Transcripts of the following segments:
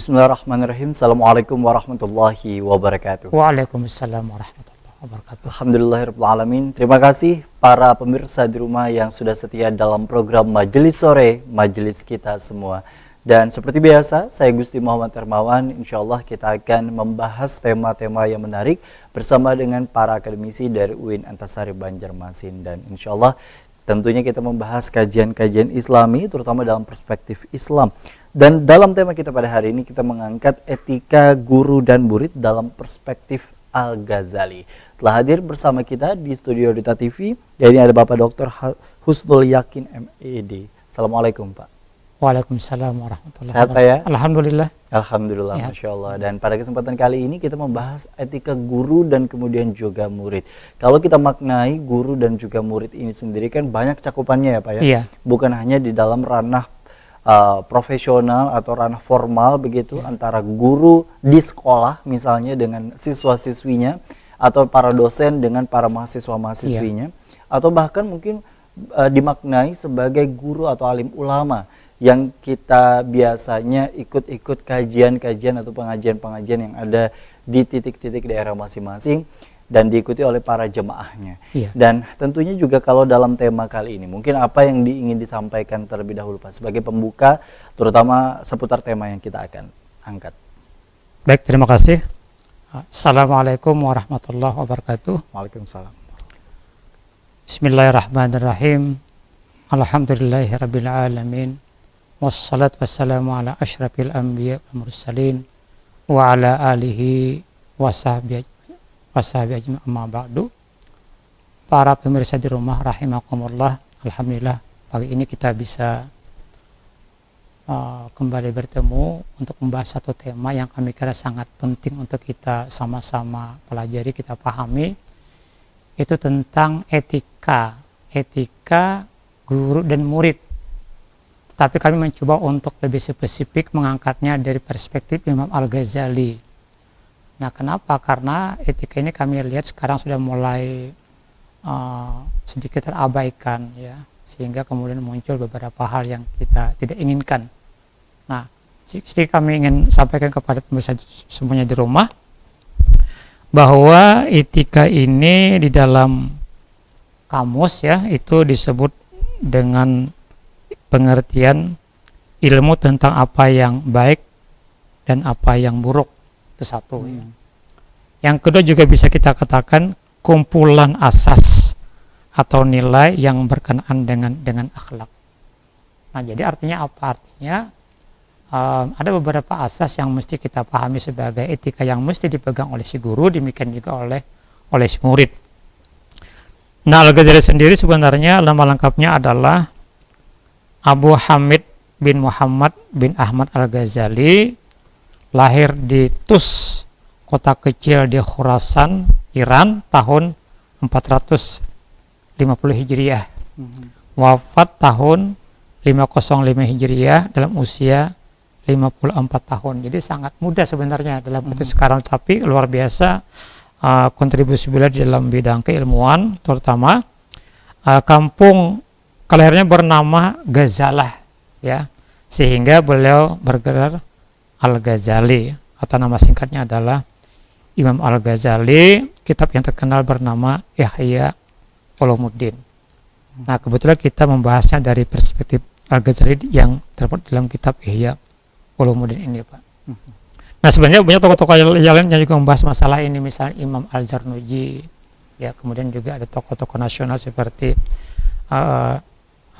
Bismillahirrahmanirrahim. Assalamualaikum warahmatullahi wabarakatuh. Waalaikumsalam warahmatullahi wabarakatuh. Alhamdulillahirabbil alamin. Terima kasih para pemirsa di rumah yang sudah setia dalam program Majelis Sore, Majelis kita semua. Dan seperti biasa, saya Gusti Muhammad Hermawan. Insyaallah kita akan membahas tema-tema yang menarik bersama dengan para akademisi dari UIN Antasari Banjarmasin. Dan insyaallah tentunya kita membahas kajian-kajian Islami, terutama dalam perspektif Islam. Dan dalam tema kita pada hari ini kita mengangkat etika guru dan murid dalam perspektif Al-Ghazali. Telah hadir bersama kita di studio Duta TV, ya ini ada Bapak Dr. Husnul Yakin MED. Assalamualaikum Pak. Waalaikumsalam warahmatullahi Sehat Pak ya? Alhamdulillah. Alhamdulillah, Sehat. Masya Allah. Dan pada kesempatan kali ini kita membahas etika guru dan kemudian juga murid. Kalau kita maknai guru dan juga murid ini sendiri kan banyak cakupannya ya Pak ya? Iya. Bukan hanya di dalam ranah profesional atau ranah formal begitu antara guru di sekolah misalnya dengan siswa-siswinya atau para dosen dengan para mahasiswa-mahasiswinya atau bahkan mungkin dimaknai sebagai guru atau alim ulama yang kita biasanya ikut-ikut kajian-kajian atau pengajian-pengajian yang ada di titik-titik daerah masing-masing dan diikuti oleh para jemaahnya. Iya. Dan tentunya juga kalau dalam tema kali ini, mungkin apa yang ingin disampaikan terlebih dahulu Pak, sebagai pembuka, terutama seputar tema yang kita akan angkat. Baik, terima kasih. Assalamualaikum warahmatullahi wabarakatuh. Waalaikumsalam. Bismillahirrahmanirrahim. Alhamdulillahirabbil alamin. Wassalatu wassalamu ala asyrafil anbiya wal mursalin wa ala alihi wasahbihi ajma'in, amma ba'du. Para pemirsa di rumah rahimakumullah, alhamdulillah pagi ini kita bisa kembali bertemu untuk membahas satu tema yang kami kira sangat penting untuk kita sama-sama pelajari, kita pahami, itu tentang etika guru dan murid. Tapi kami mencoba untuk lebih spesifik mengangkatnya dari perspektif Imam Al-Ghazali. Nah, kenapa? Karena etika ini kami lihat sekarang sudah mulai sedikit terabaikan ya, sehingga kemudian muncul beberapa hal yang kita tidak inginkan. Nah, sedikit kami ingin sampaikan kepada pemirsa semuanya di rumah bahwa etika ini di dalam kamus ya itu disebut dengan pengertian ilmu tentang apa yang baik dan apa yang buruk. Itu satu ya. Yang kedua juga bisa kita katakan kumpulan asas atau nilai yang berkenaan dengan akhlak. Nah, jadi artinya apa? Artinya ada beberapa asas yang mesti kita pahami sebagai etika yang mesti dipegang oleh si guru, demikian juga oleh si murid. Nah, Al-Ghazali sendiri sebenarnya nama lengkapnya adalah Abu Hamid bin Muhammad bin Ahmad Al-Ghazali, lahir di Tus, kota kecil di Khurasan, Iran, tahun 450 Hijriah. Wafat tahun 505 Hijriah dalam usia 54 tahun. Jadi sangat muda sebenarnya dalam konteks sekarang, tapi luar biasa kontribusi beliau dalam bidang keilmuan, terutama kampung kelahirannya bernama Ghazalah ya, sehingga beliau bergelar Al-Ghazali atau nama singkatnya adalah Imam Al-Ghazali. Kitab yang terkenal bernama Ihya Ulumuddin. Nah, kebetulan kita membahasnya dari perspektif Al-Ghazali yang terdapat dalam kitab Ihya Ulumuddin ini Pak. Nah, sebenarnya banyak tokoh-tokoh yang lain yang juga membahas masalah ini, misalnya Imam Al-Zarnuji ya, kemudian juga ada tokoh-tokoh nasional seperti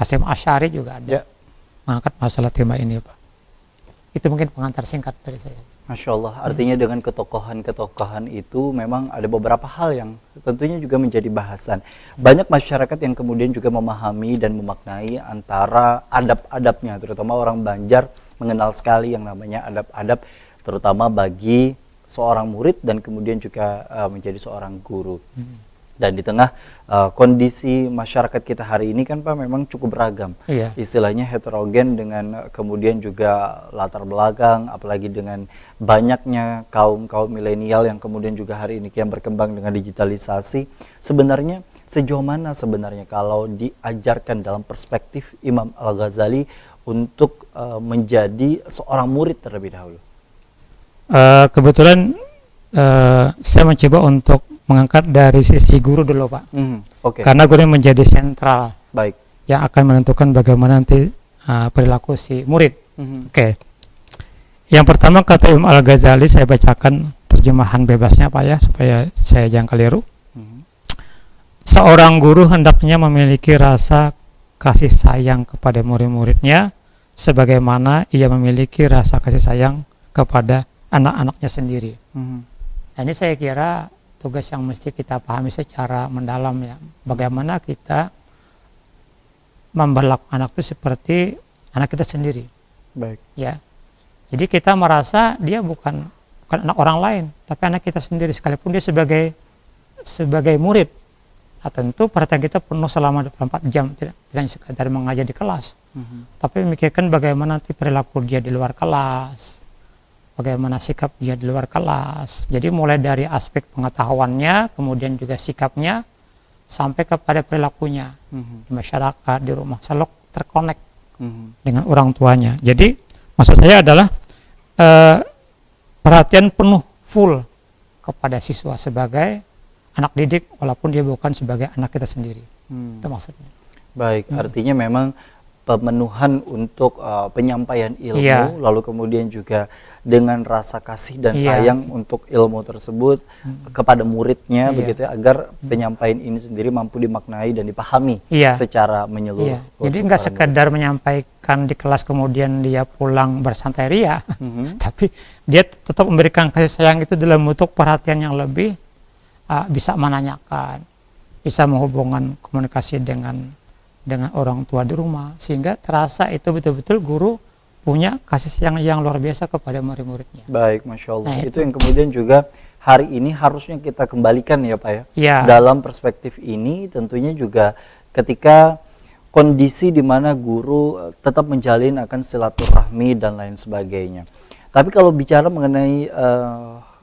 Hasyim Asy'ari juga ada mengangkat masalah tema ini Pak. Itu mungkin pengantar singkat dari saya. Masya Allah, artinya dengan ketokohan-ketokohan itu memang ada beberapa hal yang tentunya juga menjadi bahasan. Banyak masyarakat yang kemudian juga memahami dan memaknai antara adab-adabnya, terutama orang Banjar mengenal sekali yang namanya adab-adab, terutama bagi seorang murid dan kemudian juga menjadi seorang guru. Dan di tengah kondisi masyarakat kita hari ini kan Pak memang cukup beragam. Iya. Istilahnya heterogen dengan kemudian juga latar belakang, apalagi dengan banyaknya kaum milenial yang kemudian juga hari ini kian berkembang dengan digitalisasi. Sebenarnya sejauh mana sebenarnya kalau diajarkan dalam perspektif Imam Al-Ghazali untuk menjadi seorang murid terlebih dahulu? Kebetulan saya mencoba untuk mengangkat dari sisi guru dulu, Pak. Oke. Karena guru ini menjadi sentral Baik. yang akan menentukan bagaimana nanti perilaku si murid. Oke. Yang pertama kata Imam Al-Ghazali, saya bacakan terjemahan bebasnya, Pak ya, supaya saya jangan keliru. Seorang guru hendaknya memiliki rasa kasih sayang kepada murid-muridnya sebagaimana ia memiliki rasa kasih sayang kepada anak-anaknya sendiri. Nah, ini saya kira tugas yang mesti kita pahami secara mendalam ya. Bagaimana kita memperlakukan anak itu seperti anak kita sendiri. Baik. Ya. Jadi kita merasa dia bukan anak orang lain, tapi anak kita sendiri sekalipun dia sebagai murid. Nah, tentu perhatian kita penuh selama 24 jam, tidak sekadar mengajar di kelas, tapi memikirkan bagaimana nanti perilaku dia di luar kelas, bagaimana sikap dia di luar kelas. Jadi mulai dari aspek pengetahuannya, kemudian juga sikapnya, sampai kepada perilakunya di masyarakat, di rumah, selalu terkonek dengan orang tuanya. Jadi maksud saya adalah perhatian penuh full kepada siswa sebagai anak didik walaupun dia bukan sebagai anak kita sendiri. Itu maksudnya. Baik, artinya memang pemenuhan untuk penyampaian ilmu, lalu kemudian juga dengan rasa kasih dan sayang untuk ilmu tersebut kepada muridnya, begitu ya, agar penyampaian ini sendiri mampu dimaknai dan dipahami secara menyeluruh. Jadi nggak sekedar menyampaikan di kelas kemudian dia pulang bersantai ria, tapi dia tetap memberikan kasih sayang itu dalam bentuk perhatian yang lebih, bisa menanyakan, bisa menghubungkan komunikasi dengan orang tua di rumah, sehingga terasa itu betul-betul guru punya kasih sayang yang luar biasa kepada murid-muridnya. Baik, Masya Allah. Nah, itu yang kemudian juga hari ini harusnya kita kembalikan ya Pak ya. Dalam perspektif ini tentunya juga ketika kondisi di mana guru tetap menjalin akan silaturahmi dan lain sebagainya. Tapi kalau bicara mengenai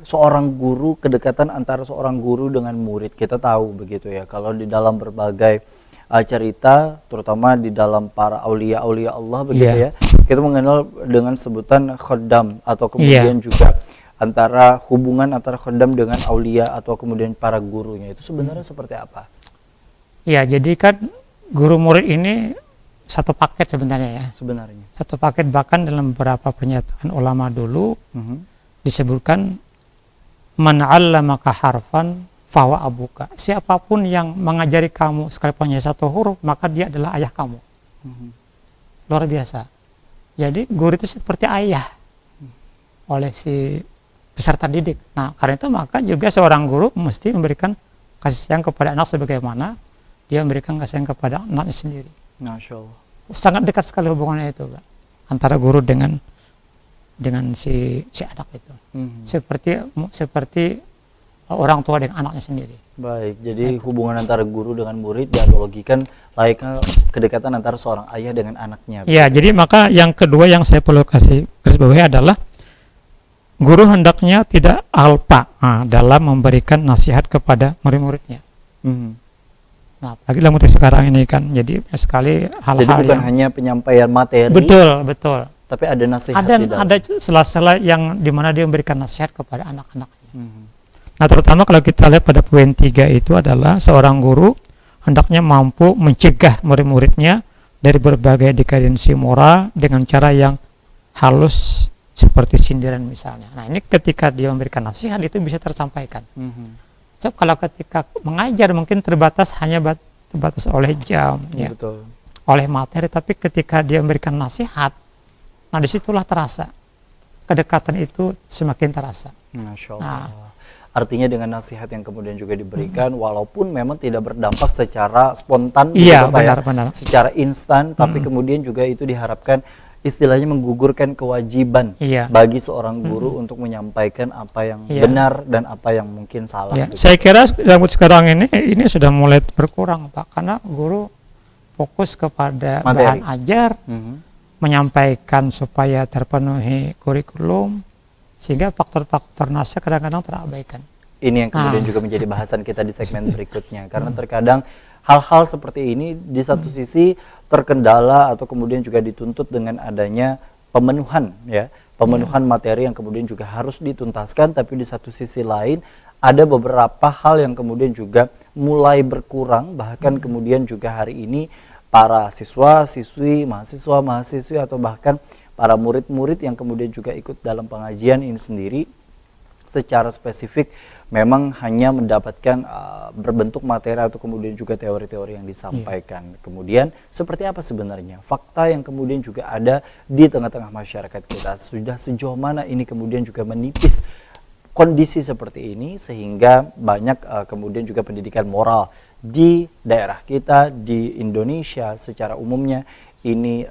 seorang guru, kedekatan antara seorang guru dengan murid, kita tahu begitu ya, kalau di dalam berbagai cerita, terutama di dalam para aulia-aulia Allah begitu ya, kita mengenal dengan sebutan khodam, atau kemudian juga antara hubungan antara khodam dengan aulia atau kemudian para gurunya, itu sebenarnya seperti apa? Ya, jadi kan guru murid ini satu paket sebenarnya ya. Sebenarnya. Satu paket, bahkan dalam beberapa pernyataan ulama dulu disebutkan man 'allamaka harfan fawa abuka. Siapapun yang mengajari kamu sekalipun hanya satu huruf, maka dia adalah ayah kamu. Luar biasa. Jadi guru itu seperti ayah oleh si peserta didik. Nah, karena itu maka juga seorang guru mesti memberikan kasih sayang kepada anak sebagaimana dia memberikan kasih sayang kepada anaknya sendiri. Masya Allah. Sangat dekat sekali hubungannya itu, Pak, antara guru dengan si anak itu. Seperti orang tua dengan anaknya sendiri. Baik, jadi hubungan antara guru dengan murid dianalogikan layaknya kedekatan antara seorang ayah dengan anaknya. Ya, jadi maka yang kedua yang saya perlu kasih garis bawahi adalah guru hendaknya tidak alpa dalam memberikan nasihat kepada murid-muridnya. Nah, lagi dalam konteks sekarang ini kan, jadi sekali hal-hal. Jadi bukan hanya penyampaian materi. Betul. Tapi ada nasihat. Ada sela-sela yang dimana dia memberikan nasihat kepada anak-anaknya. Nah, terutama kalau kita lihat pada poin 3 itu adalah seorang guru hendaknya mampu mencegah murid-muridnya dari berbagai dekadensi moral dengan cara yang halus seperti sindiran misalnya. Nah, ini ketika dia memberikan nasihat itu bisa tersampaikan. So, kalau ketika mengajar mungkin terbatas oleh jam, Betul. oleh materi, tapi ketika dia memberikan nasihat, nah disitulah terasa kedekatan itu semakin terasa. Masya Allah. Artinya dengan nasihat yang kemudian juga diberikan, walaupun memang tidak berdampak secara spontan, benar. secara instan, tapi kemudian juga itu diharapkan istilahnya menggugurkan kewajiban bagi seorang guru untuk menyampaikan apa yang benar dan apa yang mungkin salah. Gitu. Saya kira dalam sekarang ini sudah mulai berkurang, Pak, karena guru fokus kepada bahan ajar, menyampaikan supaya terpenuhi kurikulum, sehingga faktor-faktor nasihat kadang-kadang terabaikan. Ini yang kemudian juga menjadi bahasan kita di segmen berikutnya, karena terkadang hal-hal seperti ini di satu sisi terkendala atau kemudian juga dituntut dengan adanya pemenuhan pemenuhan materi yang kemudian juga harus dituntaskan, tapi di satu sisi lain ada beberapa hal yang kemudian juga mulai berkurang, bahkan kemudian juga hari ini para siswa, siswi, mahasiswa, mahasiswi atau bahkan para murid-murid yang kemudian juga ikut dalam pengajian ini sendiri secara spesifik memang hanya mendapatkan berbentuk materi atau kemudian juga teori-teori yang disampaikan. Kemudian seperti apa sebenarnya fakta yang kemudian juga ada di tengah-tengah masyarakat kita, sudah sejauh mana ini kemudian juga menipis kondisi seperti ini sehingga banyak kemudian juga pendidikan moral di daerah kita, di Indonesia secara umumnya ini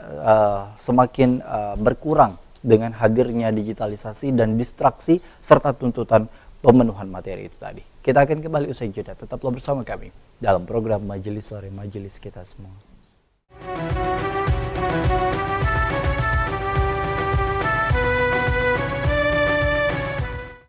semakin berkurang dengan hadirnya digitalisasi dan distraksi serta tuntutan pemenuhan materi itu tadi. Kita akan kembali usai jeda, tetaplah bersama kami dalam program Majelis Sore Majelis Kita Semua.